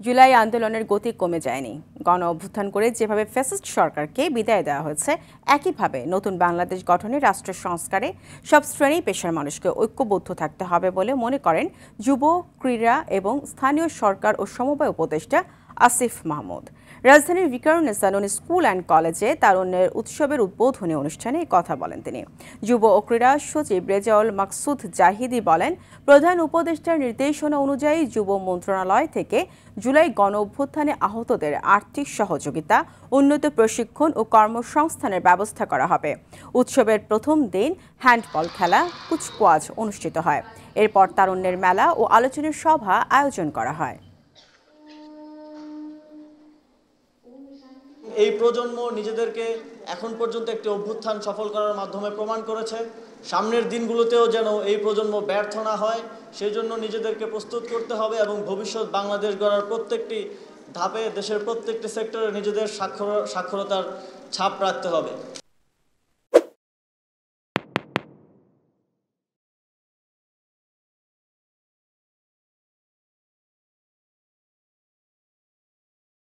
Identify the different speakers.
Speaker 1: জুলাই আন্দোলনের গতি কমে যায়নি। গণ অভ্যুত্থান করে যেভাবে ফ্যাসিস্ট সরকারকে বিদায় দেওয়া হয়েছে, একইভাবে নতুন বাংলাদেশ গঠনে রাষ্ট্র সংস্কারে সব শ্রেণী পেশার মানুষকে ঐক্যবদ্ধ থাকতে হবে বলে মনে করেন যুব, ক্রীড়া এবং স্থানীয় সরকার ও সমবায় উপদেষ্টা আসিফ মাহমুদ। রাজধানীর ভিকারুননিসা নূন স্কুল অ্যান্ড কলেজে তারুণ্যের উৎসবের উদ্বোধনী অনুষ্ঠানে কথা বলেন তিনি। যুব ও ক্রীড়া সচিব রেজাউল মাকসুদ জাহিদি বলেন, প্রধান উপদেষ্টার নির্দেশনা অনুযায়ী যুব মন্ত্রণালয় থেকে জুলাই গণ অভ্যুত্থানে আহতদের আর্থিক সহযোগিতা, উন্নত প্রশিক্ষণ ও কর্মসংস্থানের ব্যবস্থা করা হবে। উৎসবের প্রথম দিন হ্যান্ডবল খেলা, কুচকাওয়াজ অনুষ্ঠিত হয়। এরপর তারুণ্যের মেলা ও আলোচনা সভা আয়োজন করা হয়।
Speaker 2: এই প্রজন্ম নিজেদেরকে এখন পর্যন্ত একটি অভ্যুত্থান সফল করার মাধ্যমে প্রমাণ করেছে। সামনের দিনগুলোতেও যেন এই প্রজন্ম ব্যর্থ না হয়, সেই জন্য নিজেদেরকে প্রস্তুত করতে হবে এবং ভবিষ্যৎ বাংলাদেশ গড়ার প্রত্যেকটি ধাপে দেশের প্রত্যেকটি সেক্টরে নিজেদের সাক্ষরতার ছাপ রাখতে হবে।